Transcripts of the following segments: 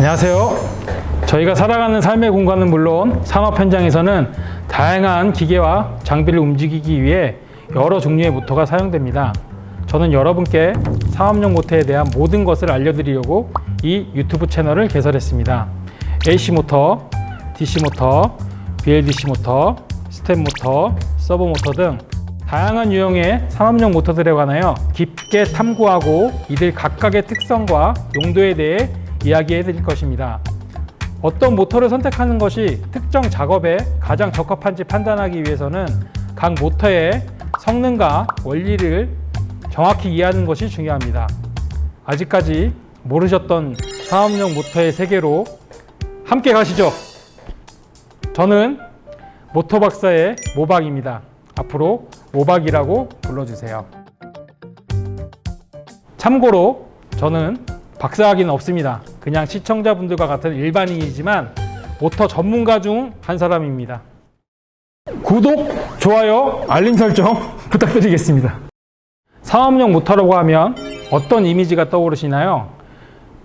안녕하세요. 저희가 살아가는 삶의 공간은 물론 산업 현장에서는 다양한 기계와 장비를 움직이기 위해 여러 종류의 모터가 사용됩니다. 저는 여러분께 사업용 모터에 대한 모든 것을 알려드리려고 이 유튜브 채널을 개설했습니다. AC 모터, DC 모터, BLDC 모터, 스텝 모터, 서버 모터 등 다양한 유형의 산업용 모터들에 관하여 깊게 탐구하고 이들 각각의 특성과 용도에 대해 이야기해 드릴 것입니다. 어떤 모터를 선택하는 것이 특정 작업에 가장 적합한지 판단하기 위해서는 각 모터의 성능과 원리를 정확히 이해하는 것이 중요합니다. 아직까지 모르셨던 산업용 모터의 세계로 함께 가시죠. 저는 모터 박사의 모박입니다. 앞으로 모박이라고 불러주세요. 참고로 저는 박사학위는 없습니다. 그냥 시청자분들과 같은 일반인이지만 모터 전문가 중 한 사람입니다. 구독, 좋아요, 알림 설정 부탁드리겠습니다. 산업용 모터라고 하면 어떤 이미지가 떠오르시나요?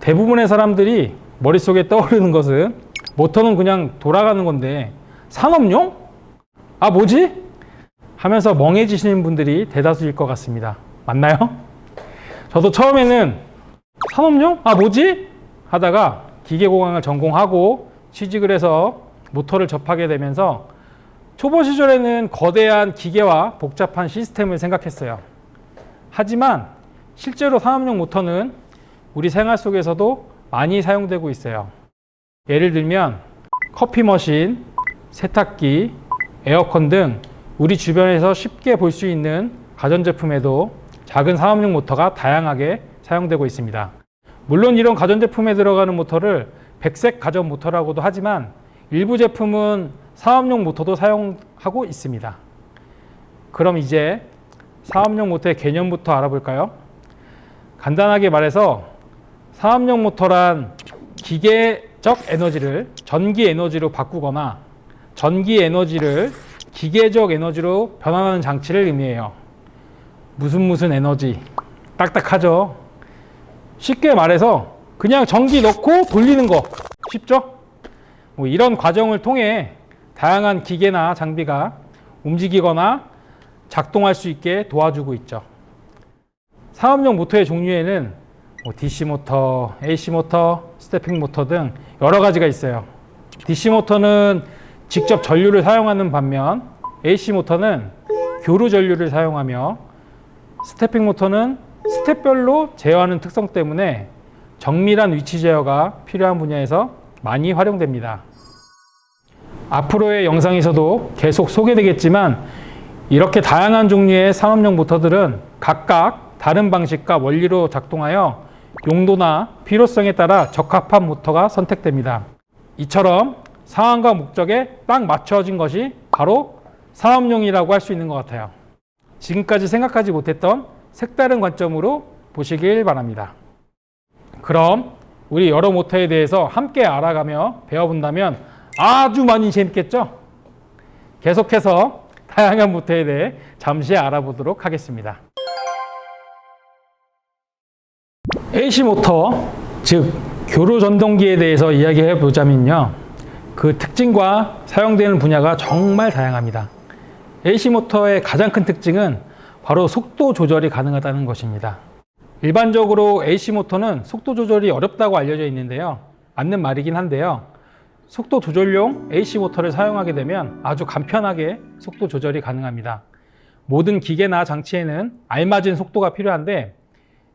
대부분의 사람들이 머릿속에 떠오르는 것은 모터는 그냥 돌아가는 건데 산업용? 아 뭐지? 하면서 멍해지시는 분들이 대다수일 것 같습니다. 맞나요? 저도 처음에는 산업용? 아 뭐지? 하다가 기계공학을 전공하고 취직을 해서 모터를 접하게 되면서 초보 시절에는 거대한 기계와 복잡한 시스템을 생각했어요. 하지만 실제로 산업용 모터는 우리 생활 속에서도 많이 사용되고 있어요. 예를 들면 커피 머신, 세탁기, 에어컨 등 우리 주변에서 쉽게 볼 수 있는 가전제품에도 작은 산업용 모터가 다양하게 사용되고 있습니다. 물론 이런 가전제품에 들어가는 모터를 백색 가전 모터라고도 하지만 일부 제품은 산업용 모터도 사용하고 있습니다. 그럼 이제 산업용 모터의 개념부터 알아볼까요? 간단하게 말해서 산업용 모터란 기계적 에너지를 전기 에너지로 바꾸거나 전기 에너지를 기계적 에너지로 변환하는 장치를 의미해요. 무슨 에너지. 딱딱하죠? 쉽게 말해서 그냥 전기 넣고 돌리는 거. 쉽죠? 뭐 이런 과정을 통해 다양한 기계나 장비가 움직이거나 작동할 수 있게 도와주고 있죠. 산업용 모터의 종류에는 DC 모터, AC 모터, 스태핑 모터 등 여러 가지가 있어요. DC 모터는 직접 전류를 사용하는 반면 AC 모터는 교류 전류를 사용하며 스태핑 모터는 스텝별로 제어하는 특성 때문에 정밀한 위치 제어가 필요한 분야에서 많이 활용됩니다. 앞으로의 영상에서도 계속 소개되겠지만 이렇게 다양한 종류의 산업용 모터들은 각각 다른 방식과 원리로 작동하여 용도나 필요성에 따라 적합한 모터가 선택됩니다. 이처럼 상황과 목적에 딱 맞춰진 것이 바로 산업용이라고 할 수 있는 것 같아요. 지금까지 생각하지 못했던 색다른 관점으로 보시길 바랍니다. 그럼 우리 여러 모터에 대해서 함께 알아가며 배워본다면 아주 많이 재밌겠죠? 계속해서 다양한 모터에 대해 잠시 알아보도록 하겠습니다. AC 모터, 즉 교류 전동기에 대해서 이야기해 보자면요. 그 특징과 사용되는 분야가 정말 다양합니다. AC 모터의 가장 큰 특징은 바로 속도 조절이 가능하다는 것입니다. 일반적으로 AC 모터는 속도 조절이 어렵다고 알려져 있는데요. 맞는 말이긴 한데요. 속도 조절용 AC 모터를 사용하게 되면 아주 간편하게 속도 조절이 가능합니다. 모든 기계나 장치에는 알맞은 속도가 필요한데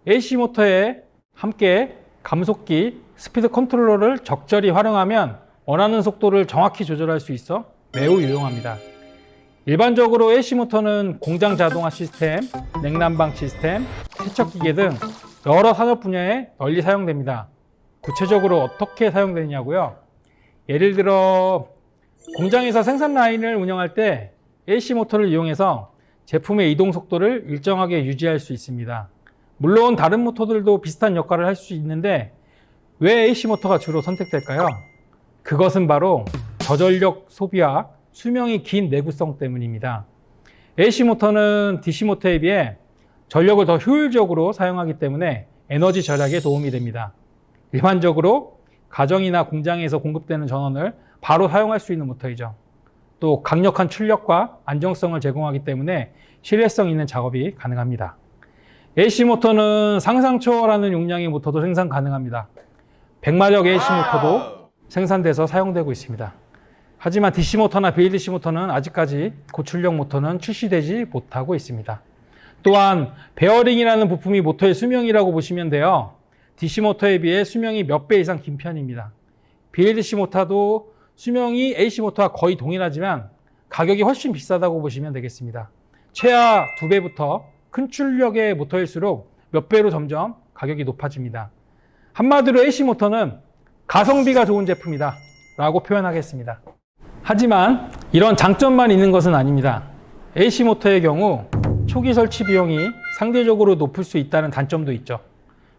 AC 모터에 함께 감속기, 스피드 컨트롤러를 적절히 활용하면 원하는 속도를 정확히 조절할 수 있어 매우 유용합니다. 일반적으로 AC 모터는 공장 자동화 시스템, 냉난방 시스템, 세척기계 등 여러 산업 분야에 널리 사용됩니다. 구체적으로 어떻게 사용되느냐고요? 예를 들어 공장에서 생산 라인을 운영할 때 AC 모터를 이용해서 제품의 이동 속도를 일정하게 유지할 수 있습니다. 물론 다른 모터들도 비슷한 역할을 할 수 있는데 왜 AC 모터가 주로 선택될까요? 그것은 바로 저전력 소비와 수명이 긴 내구성 때문입니다. AC 모터는 DC 모터에 비해 전력을 더 효율적으로 사용하기 때문에 에너지 절약에 도움이 됩니다. 일반적으로 가정이나 공장에서 공급되는 전원을 바로 사용할 수 있는 모터이죠. 또 강력한 출력과 안정성을 제공하기 때문에 신뢰성 있는 작업이 가능합니다. AC 모터는 상상 초월하는 용량의 모터도 생산 가능합니다. 100마력 AC 모터도 생산돼서 사용되고 있습니다. 하지만 DC 모터나 BLDC 모터는 아직까지 고출력 모터는 출시되지 못하고 있습니다. 또한 베어링이라는 부품이 모터의 수명이라고 보시면 돼요. DC 모터에 비해 수명이 몇 배 이상 긴 편입니다. BLDC 모터도 수명이 AC 모터와 거의 동일하지만 가격이 훨씬 비싸다고 보시면 되겠습니다. 최하 2배부터 큰 출력의 모터일수록 몇 배로 점점 가격이 높아집니다. 한마디로 AC 모터는 가성비가 좋은 제품이다 라고 표현하겠습니다. 하지만 이런 장점만 있는 것은 아닙니다. AC 모터의 경우 초기 설치 비용이 상대적으로 높을 수 있다는 단점도 있죠.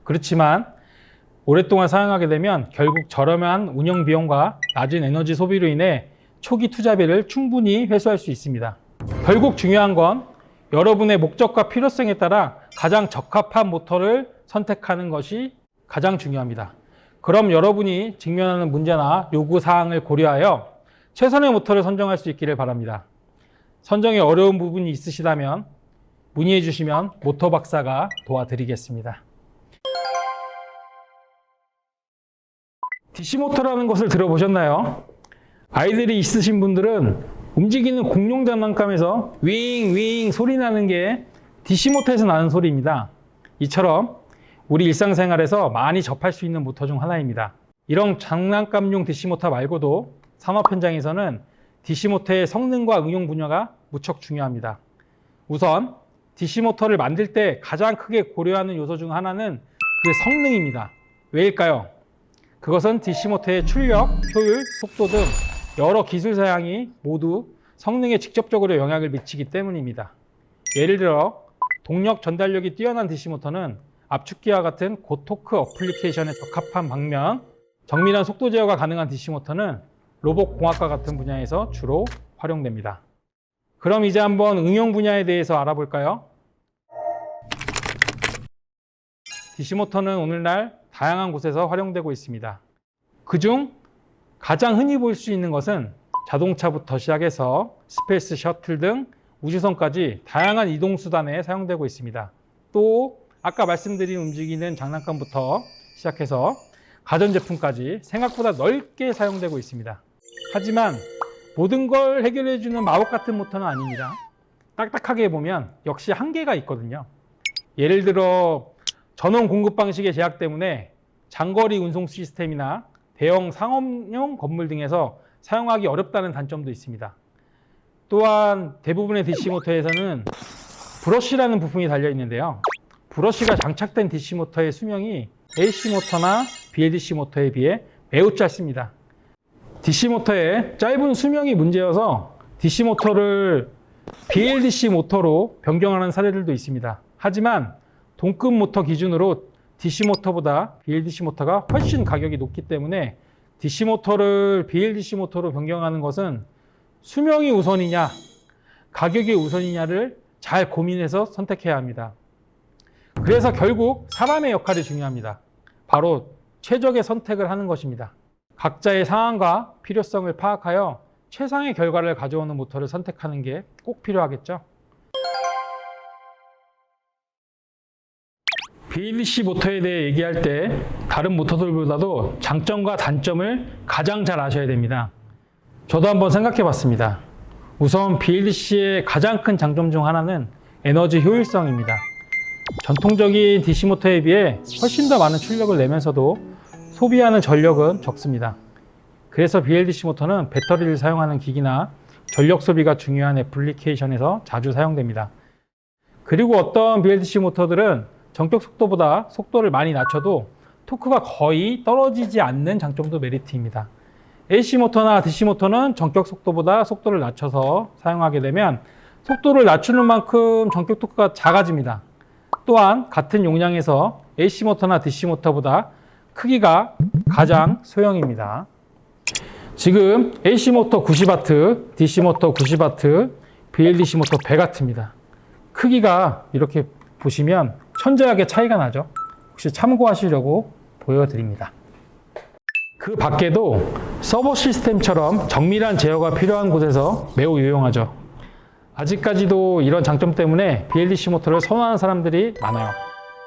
그렇지만 오랫동안 사용하게 되면 결국 저렴한 운영 비용과 낮은 에너지 소비로 인해 초기 투자비를 충분히 회수할 수 있습니다. 결국 중요한 건 여러분의 목적과 필요성에 따라 가장 적합한 모터를 선택하는 것이 가장 중요합니다. 그럼 여러분이 직면하는 문제나 요구사항을 고려하여 최선의 모터를 선정할 수 있기를 바랍니다. 선정에 어려운 부분이 있으시다면 문의해 주시면 모터 박사가 도와드리겠습니다. DC 모터라는 것을 들어보셨나요? 아이들이 있으신 분들은 움직이는 공룡 장난감에서 윙윙 소리 나는 게 DC 모터에서 나는 소리입니다. 이처럼 우리 일상생활에서 많이 접할 수 있는 모터 중 하나입니다. 이런 장난감용 DC 모터 말고도 산업 현장에서는 DC 모터의 성능과 응용 분야가 무척 중요합니다. 우선 DC 모터를 만들 때 가장 크게 고려하는 요소 중 하나는 그 성능입니다. 왜일까요? 그것은 DC 모터의 출력, 효율, 속도 등 여러 기술 사양이 모두 성능에 직접적으로 영향을 미치기 때문입니다. 예를 들어 동력 전달력이 뛰어난 DC 모터는 압축기와 같은 고토크 어플리케이션에 적합한 반면 정밀한 속도 제어가 가능한 DC 모터는 로봇 공학과 같은 분야에서 주로 활용됩니다. 그럼 이제 한번 응용 분야에 대해서 알아볼까요? DC 모터는 오늘날 다양한 곳에서 활용되고 있습니다. 그중 가장 흔히 볼 수 있는 것은 자동차부터 시작해서 스페이스 셔틀 등 우주선까지 다양한 이동수단에 사용되고 있습니다. 또 아까 말씀드린 움직이는 장난감부터 시작해서 가전제품까지 생각보다 넓게 사용되고 있습니다. 하지만 모든 걸 해결해주는 마법 같은 모터는 아닙니다. 딱딱하게 보면 역시 한계가 있거든요. 예를 들어 전원 공급 방식의 제약 때문에 장거리 운송 시스템이나 대형 상업용 건물 등에서 사용하기 어렵다는 단점도 있습니다. 또한 대부분의 DC 모터에서는 브러쉬라는 부품이 달려 있는데요. 브러쉬가 장착된 DC 모터의 수명이 AC 모터나 BLDC 모터에 비해 매우 짧습니다. DC 모터의 짧은 수명이 문제여서 DC 모터를 BLDC 모터로 변경하는 사례들도 있습니다. 하지만 동급 모터 기준으로 DC 모터보다 BLDC 모터가 훨씬 가격이 높기 때문에 DC 모터를 BLDC 모터로 변경하는 것은 수명이 우선이냐, 가격이 우선이냐를 잘 고민해서 선택해야 합니다. 그래서 결국 사람의 역할이 중요합니다. 바로 최적의 선택을 하는 것입니다. 각자의 상황과 필요성을 파악하여 최상의 결과를 가져오는 모터를 선택하는 게 꼭 필요하겠죠. BLDC 모터에 대해 얘기할 때 다른 모터들보다도 장점과 단점을 가장 잘 아셔야 됩니다. 저도 한번 생각해 봤습니다. 우선 BLDC의 가장 큰 장점 중 하나는 에너지 효율성입니다. 전통적인 DC 모터에 비해 훨씬 더 많은 출력을 내면서도 소비하는 전력은 적습니다. 그래서 BLDC 모터는 배터리를 사용하는 기기나 전력 소비가 중요한 애플리케이션에서 자주 사용됩니다. 그리고 어떤 BLDC 모터들은 전격 속도보다 속도를 많이 낮춰도 토크가 거의 떨어지지 않는 장점도 메리트입니다. AC 모터나 DC 모터는 전격 속도보다 속도를 낮춰서 사용하게 되면 속도를 낮추는 만큼 전격 토크가 작아집니다. 또한 같은 용량에서 AC 모터나 DC 모터보다 크기가 가장 소형입니다. 지금 AC 모터 90W, DC 모터 90W, BLDC 모터 100W입니다. 크기가 이렇게 보시면 천재하게 차이가 나죠. 혹시 참고하시려고 보여드립니다. 그 밖에도 서버 시스템처럼 정밀한 제어가 필요한 곳에서 매우 유용하죠. 아직까지도 이런 장점 때문에 BLDC 모터를 선호하는 사람들이 많아요.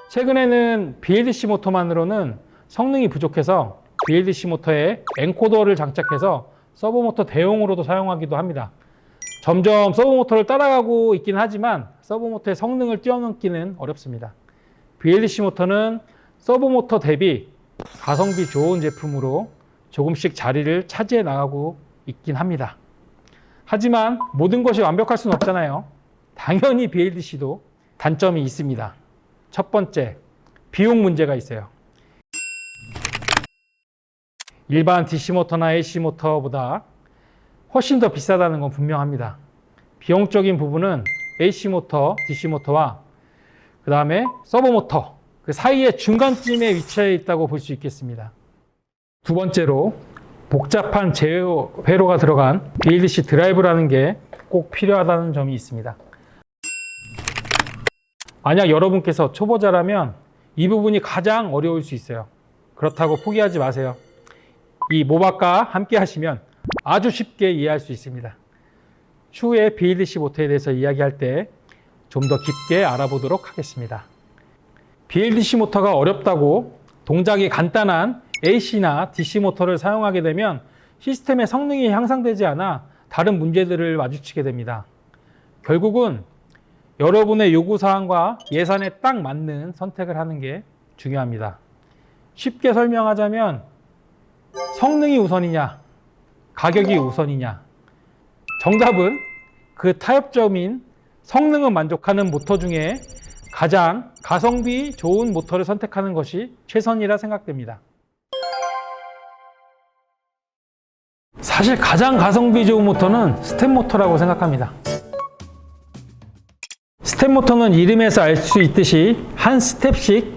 최근에는 BLDC 모터만으로는 성능이 부족해서 BLDC 모터에 엔코더를 장착해서 서버 모터 대용으로도 사용하기도 합니다. 점점 서버 모터를 따라가고 있긴 하지만 서버 모터의 성능을 뛰어넘기는 어렵습니다. BLDC 모터는 서버 모터 대비 가성비 좋은 제품으로 조금씩 자리를 차지해 나가고 있긴 합니다. 하지만 모든 것이 완벽할 수는 없잖아요. 당연히 BLDC도 단점이 있습니다. 첫 번째, 비용 문제가 있어요. 일반 DC 모터나 AC 모터보다 훨씬 더 비싸다는 건 분명합니다. 비용적인 부분은 AC 모터, DC 모터와 그 다음에 서버 모터 그 사이의 중간쯤에 위치해 있다고 볼 수 있겠습니다. 두 번째로 복잡한 제어 회로가 들어간 BLDC 드라이브라는 게 꼭 필요하다는 점이 있습니다. 만약 여러분께서 초보자라면 이 부분이 가장 어려울 수 있어요. 그렇다고 포기하지 마세요. 이 모박과 함께 하시면 아주 쉽게 이해할 수 있습니다. 추후에 BLDC 모터에 대해서 이야기할 때 좀 더 깊게 알아보도록 하겠습니다. BLDC 모터가 어렵다고 동작이 간단한 AC나 DC 모터를 사용하게 되면 시스템의 성능이 향상되지 않아 다른 문제들을 마주치게 됩니다. 결국은 여러분의 요구사항과 예산에 딱 맞는 선택을 하는 게 중요합니다. 쉽게 설명하자면 성능이 우선이냐, 가격이 우선이냐. 정답은 그 타협점인 성능은 만족하는 모터 중에 가장 가성비 좋은 모터를 선택하는 것이 최선이라 생각됩니다. 사실 가장 가성비 좋은 모터는 스텝 모터라고 생각합니다. 스텝 모터는 이름에서 알 수 있듯이 한 스텝씩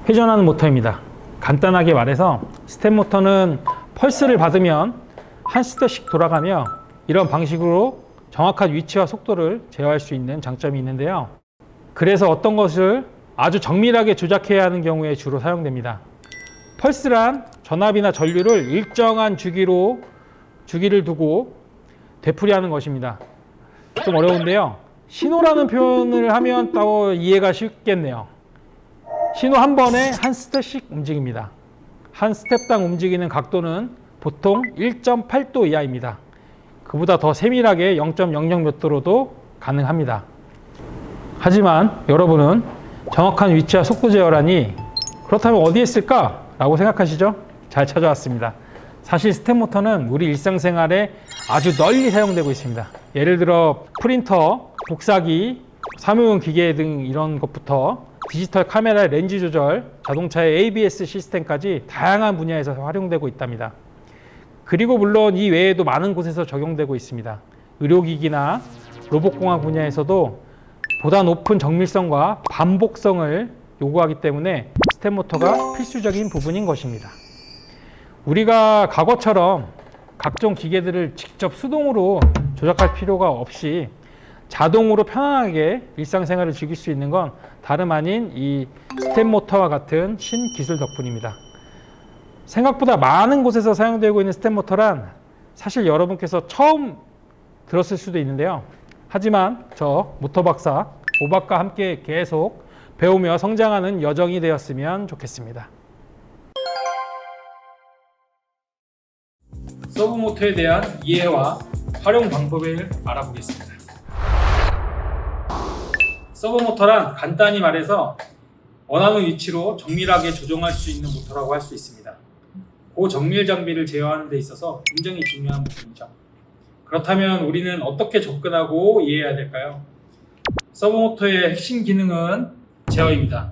회전하는 모터입니다. 간단하게 말해서 스텝 모터는 펄스를 받으면 한 스텝씩 돌아가며 이런 방식으로 정확한 위치와 속도를 제어할 수 있는 장점이 있는데요. 그래서 어떤 것을 아주 정밀하게 조작해야 하는 경우에 주로 사용됩니다. 펄스란 전압이나 전류를 일정한 주기를 두고 되풀이하는 것입니다. 좀 어려운데요. 신호라는 표현을 하면 또 이해가 쉽겠네요. 신호 한 번에 한 스텝씩 움직입니다. 한 스텝당 움직이는 각도는 보통 1.8도 이하입니다. 그보다 더 세밀하게 0.00 몇 도로도 가능합니다. 하지만 여러분은 정확한 위치와 속도 제어라니 그렇다면 어디에 쓸까? 라고 생각하시죠? 잘 찾아왔습니다. 사실 스텝 모터는 우리 일상생활에 아주 널리 사용되고 있습니다. 예를 들어 프린터, 복사기, 사무용 기계 등 이런 것부터 디지털 카메라의 렌즈 조절, 자동차의 ABS 시스템까지 다양한 분야에서 활용되고 있답니다. 그리고 물론 이 외에도 많은 곳에서 적용되고 있습니다. 의료기기나 로봇공학 분야에서도 보다 높은 정밀성과 반복성을 요구하기 때문에 스텝 모터가 필수적인 부분인 것입니다. 우리가 과거처럼 각종 기계들을 직접 수동으로 조작할 필요가 없이 자동으로 편안하게 일상생활을 즐길 수 있는 건 다름 아닌 이 스텝 모터와 같은 신기술 덕분입니다. 생각보다 많은 곳에서 사용되고 있는 스텝 모터란 사실 여러분께서 처음 들었을 수도 있는데요. 하지만 저 모터 박사 모박과 함께 계속 배우며 성장하는 여정이 되었으면 좋겠습니다. 서브 모터에 대한 이해와 활용 방법을 알아보겠습니다. 서브 모터란 간단히 말해서 원하는 위치로 정밀하게 조정할 수 있는 모터라고 할 수 있습니다. 고정밀 장비를 제어하는 데 있어서 굉장히 중요한 부분이죠. 그렇다면 우리는 어떻게 접근하고 이해해야 될까요? 서브 모터의 핵심 기능은 제어입니다.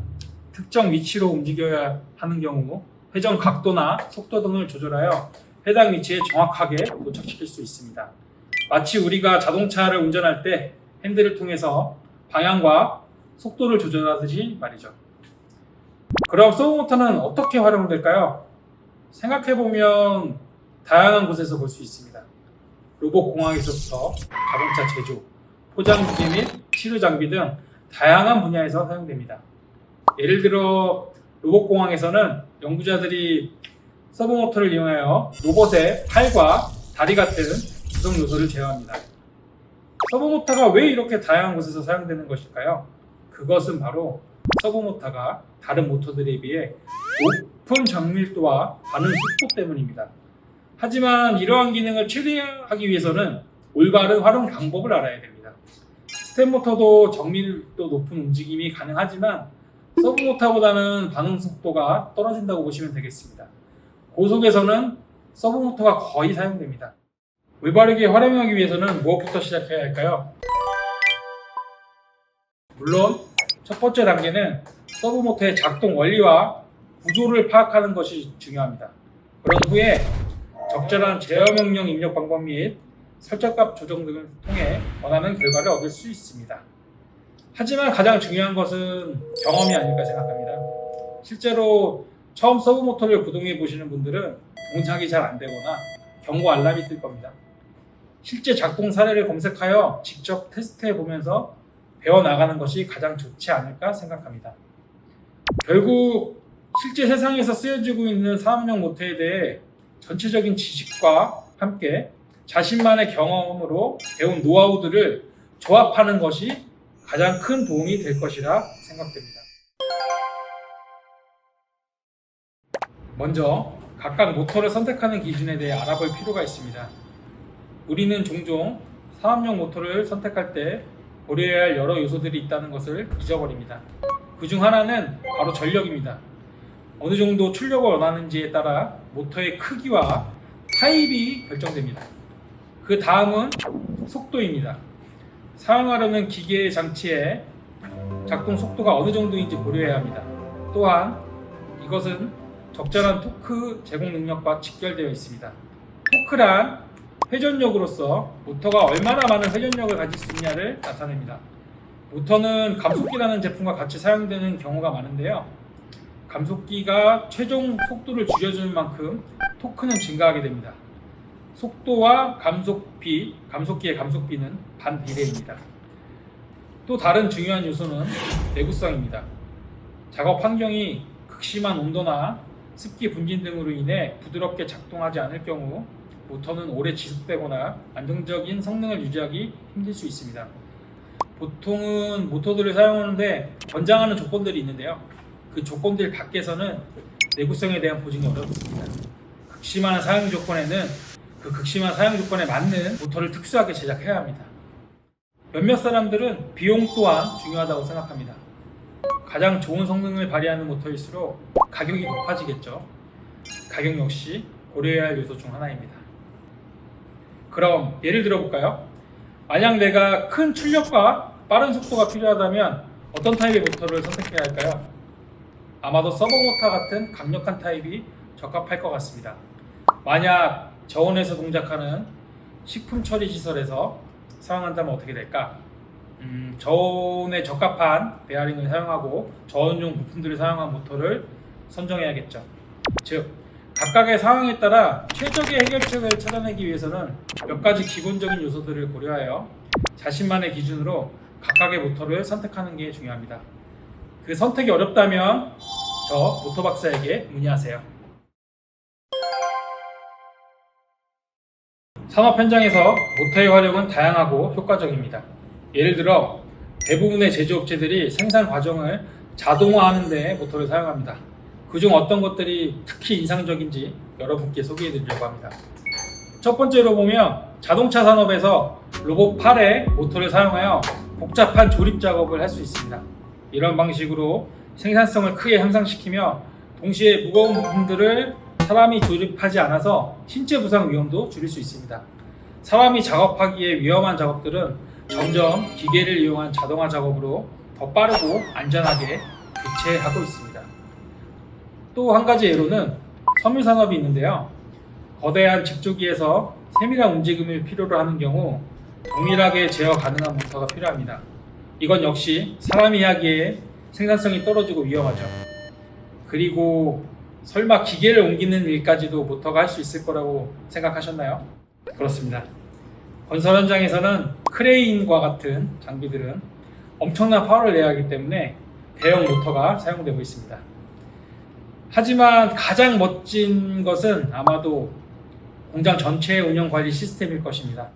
특정 위치로 움직여야 하는 경우 회전 각도나 속도 등을 조절하여 해당 위치에 정확하게 도착시킬 수 있습니다. 마치 우리가 자동차를 운전할 때 핸들을 통해서 방향과 속도를 조절하듯이 말이죠. 그럼 서브 모터는 어떻게 활용될까요? 생각해보면 다양한 곳에서 볼 수 있습니다. 로봇공학에서부터 자동차 제조, 포장기계 및 치료 장비 등 다양한 분야에서 사용됩니다. 예를 들어 로봇공학에서는 연구자들이 서브모터를 이용하여 로봇의 팔과 다리 같은 구성 요소를 제어합니다. 서브모터가 왜 이렇게 다양한 곳에서 사용되는 것일까요? 그것은 바로 서브모터가 다른 모터들에 비해 높은 정밀도와 반응 속도 때문입니다. 하지만 이러한 기능을 최대화하기 위해서는 올바른 활용 방법을 알아야 됩니다. 스텝모터도 정밀도 높은 움직임이 가능하지만 서브모터보다는 반응 속도가 떨어진다고 보시면 되겠습니다. 고속에서는 서브모터가 거의 사용됩니다. 올바르게 활용하기 위해서는 무엇부터 시작해야 할까요? 물론 첫 번째 단계는 서브모터의 작동 원리와 구조를 파악하는 것이 중요합니다. 그런 후에 적절한 제어 명령 입력 방법 및 설정값 조정 등을 통해 원하는 결과를 얻을 수 있습니다. 하지만 가장 중요한 것은 경험이 아닐까 생각합니다. 실제로 처음 서브모터를 구동해 보시는 분들은 동작이 잘 안 되거나 경고 알람이 뜰 겁니다. 실제 작동 사례를 검색하여 직접 테스트해 보면서 배워나가는 것이 가장 좋지 않을까 생각합니다. 결국 실제 세상에서 쓰여지고 있는 산업용 모터에 대해 전체적인 지식과 함께 자신만의 경험으로 배운 노하우들을 조합하는 것이 가장 큰 도움이 될 것이라 생각됩니다. 먼저 각각 모터를 선택하는 기준에 대해 알아볼 필요가 있습니다. 우리는 종종 산업용 모터를 선택할 때 고려해야 할 여러 요소들이 있다는 것을 잊어버립니다. 그 중 하나는 바로 전력입니다. 어느 정도 출력을 원하는지에 따라 모터의 크기와 타입이 결정됩니다. 그 다음은 속도입니다. 사용하려는 기계 장치의 작동 속도가 어느 정도인지 고려해야 합니다. 또한 이것은 적절한 토크 제공 능력과 직결되어 있습니다. 토크란 회전력으로서 모터가 얼마나 많은 회전력을 가질 수 있냐를 나타냅니다. 모터는 감속기라는 제품과 같이 사용되는 경우가 많은데요. 감속기가 최종 속도를 줄여주는 만큼 토크는 증가하게 됩니다. 속도와 감속기의 감속비는 반비례입니다. 또 다른 중요한 요소는 내구성입니다. 작업 환경이 극심한 온도나 습기 분진 등으로 인해 부드럽게 작동하지 않을 경우 모터는 오래 지속되거나 안정적인 성능을 유지하기 힘들 수 있습니다. 보통은 모터들을 사용하는데 권장하는 조건들이 있는데요. 그 조건들 밖에서는 내구성에 대한 보증이 어렵습니다. 극심한 사용 조건에는 그 극심한 사용 조건에 맞는 모터를 특수하게 제작해야 합니다. 몇몇 사람들은 비용 또한 중요하다고 생각합니다. 가장 좋은 성능을 발휘하는 모터일수록 가격이 높아지겠죠. 가격 역시 고려해야 할 요소 중 하나입니다. 그럼 예를 들어 볼까요? 만약 내가 큰 출력과 빠른 속도가 필요하다면 어떤 타입의 모터를 선택해야 할까요? 아마도 서버모터 같은 강력한 타입이 적합할 것 같습니다. 만약 저온에서 동작하는 식품 처리 시설에서 사용한다면 어떻게 될까? 저온에 적합한 베어링을 사용하고 저온용 부품들을 사용한 모터를 선정해야겠죠. 즉, 각각의 상황에 따라 최적의 해결책을 찾아내기 위해서는 몇 가지 기본적인 요소들을 고려하여 자신만의 기준으로 각각의 모터를 선택하는 게 중요합니다. 그 선택이 어렵다면 저 모터 박사에게 문의하세요. 산업 현장에서 모터의 활용은 다양하고 효과적입니다. 예를 들어 대부분의 제조업체들이 생산 과정을 자동화하는 데 모터를 사용합니다. 그중 어떤 것들이 특히 인상적인지 여러분께 소개해 드리려고 합니다. 첫 번째로 보면 자동차 산업에서 로봇 팔에 모터를 사용하여 복잡한 조립 작업을 할 수 있습니다. 이런 방식으로 생산성을 크게 향상시키며 동시에 무거운 부품들을 사람이 조립하지 않아서 신체 부상 위험도 줄일 수 있습니다. 사람이 작업하기에 위험한 작업들은 점점 기계를 이용한 자동화 작업으로 더 빠르고 안전하게 대체하고 있습니다. 또 한 가지 예로는 섬유 산업이 있는데요. 거대한 직조기에서 세밀한 움직임을 필요로 하는 경우 동일하게 제어 가능한 모터가 필요합니다. 이건 역시 사람이 하기에 생산성이 떨어지고 위험하죠. 그리고 설마 기계를 옮기는 일까지도 모터가 할 수 있을 거라고 생각하셨나요? 그렇습니다. 건설 현장에서는 크레인과 같은 장비들은 엄청난 파워를 내야 하기 때문에 대형 모터가 사용되고 있습니다. 하지만 가장 멋진 것은 아마도 공장 전체의 운영 관리 시스템일 것입니다.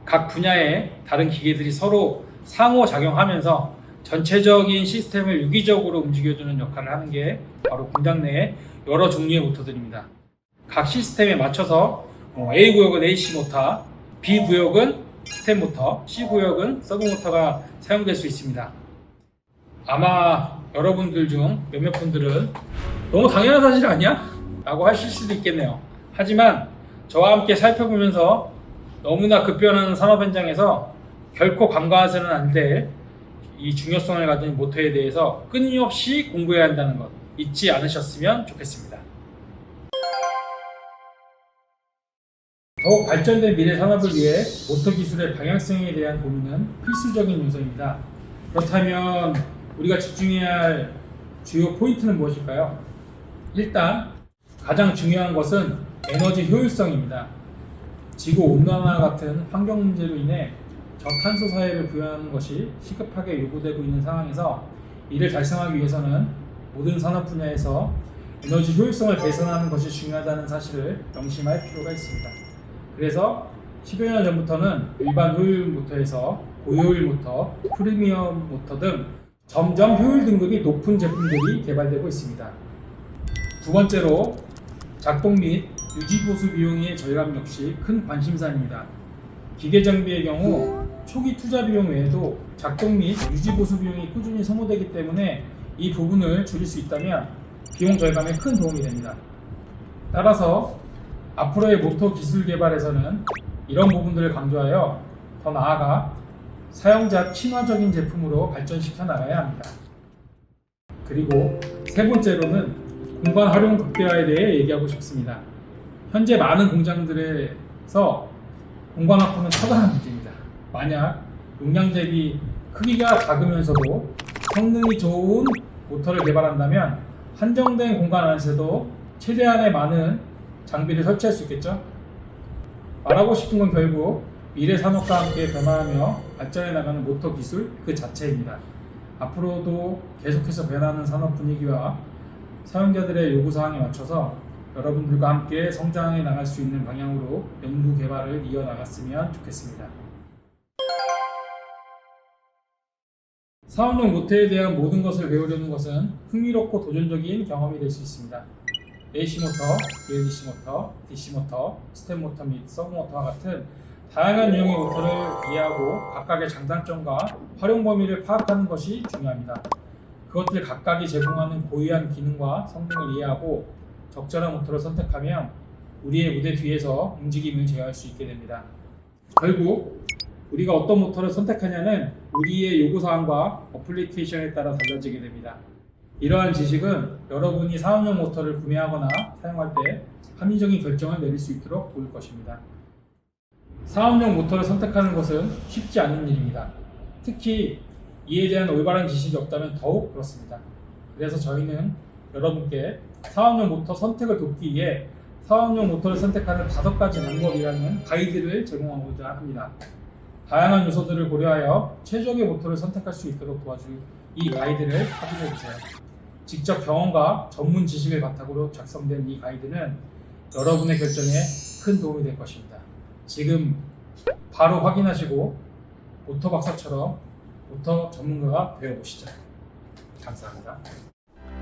각 분야의 다른 기계들이 서로 상호작용하면서 전체적인 시스템을 유기적으로 움직여주는 역할을 하는 게 바로 공장 내의 여러 종류의 모터들입니다. 각 시스템에 맞춰서 A 구역은 AC 모터, B 구역은 스텝 모터, C 구역은 서브 모터가 사용될 수 있습니다. 아마 여러분들 중 몇몇 분들은 너무 당연한 사실 아니야? 라고 하실 수도 있겠네요. 하지만 저와 함께 살펴보면서 너무나 급변하는 산업 현장에서 결코 간과해서는 안 될 이 중요성을 가진 모터에 대해서 끊임없이 공부해야 한다는 것 잊지 않으셨으면 좋겠습니다. 더욱 발전된 미래 산업을 위해 모터 기술의 방향성에 대한 고민은 필수적인 요소입니다. 그렇다면 우리가 집중해야 할 주요 포인트는 무엇일까요? 일단 가장 중요한 것은 에너지 효율성입니다. 지구 온난화 같은 환경 문제로 인해 저탄소 사회를 구현하는 것이 시급하게 요구되고 있는 상황에서 이를 달성하기 위해서는 모든 산업 분야에서 에너지 효율성을 개선하는 것이 중요하다는 사실을 명심할 필요가 있습니다. 그래서 10여 년 전부터는 일반 효율 모터에서 고효율 모터, 프리미엄 모터 등 점점 효율 등급이 높은 제품들이 개발되고 있습니다. 두 번째로 작동 및 유지 보수 비용의 절감 역시 큰 관심사입니다. 기계 장비의 경우 초기 투자 비용 외에도 작동 및 유지 보수 비용이 꾸준히 소모되기 때문에 이 부분을 줄일 수 있다면 비용 절감에 큰 도움이 됩니다. 따라서 앞으로의 모터 기술 개발에서는 이런 부분들을 강조하여 더 나아가 사용자 친화적인 제품으로 발전시켜 나가야 합니다. 그리고 세 번째로는 공간 활용 극대화에 대해 얘기하고 싶습니다. 현재 많은 공장들에서 공간 확보는 처단한 문제입니다. 만약 용량 대비 크기가 작으면서도 성능이 좋은 모터를 개발한다면 한정된 공간 안에서도 최대한의 많은 장비를 설치할 수 있겠죠? 말하고 싶은 건 결국 미래 산업과 함께 변화하며 발전해 나가는 모터 기술 그 자체입니다. 앞으로도 계속해서 변하는 산업 분위기와 사용자들의 요구사항에 맞춰서 여러분들과 함께 성장해 나갈 수 있는 방향으로 연구 개발을 이어나갔으면 좋겠습니다. 사업용 모터에 대한 모든 것을 배우려는 것은 흥미롭고 도전적인 경험이 될 수 있습니다. AC 모터, ULDC 모터, DC 모터, 스텝 모터 및 서브 모터와 같은 다양한 유형의 모터를 이해하고 각각의 장단점과 활용 범위를 파악하는 것이 중요합니다. 그것들 각각이 제공하는 고유한 기능과 성능을 이해하고 적절한 모터를 선택하면 우리의 무대 뒤에서 움직임을 제어할 수 있게 됩니다. 결국 우리가 어떤 모터를 선택하냐는 우리의 요구사항과 어플리케이션에 따라 달라지게 됩니다. 이러한 지식은 여러분이 사업용 모터를 구매하거나 사용할 때 합리적인 결정을 내릴 수 있도록 도울 것입니다. 사업용 모터를 선택하는 것은 쉽지 않은 일입니다. 특히 이에 대한 올바른 지식이 없다면 더욱 그렇습니다. 그래서 저희는 여러분께 사업용 모터 선택을 돕기 위해 사업용 모터를 선택하는 5가지 방법이라는 가이드를 제공하고자 합니다. 다양한 요소들을 고려하여 최적의 모터를 선택할 수 있도록 도와줄 이 가이드를 확인해주세요. 직접 경험과 전문 지식을 바탕으로 작성된 이 가이드는 여러분의 결정에 큰 도움이 될 것입니다. 지금 바로 확인하시고 모터 박사처럼 모터 전문가가 되어보시죠. 감사합니다.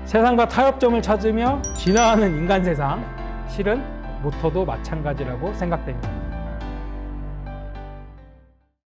세상과 타협점을 찾으며 진화하는 인간 세상, 실은 모터도 마찬가지라고 생각됩니다.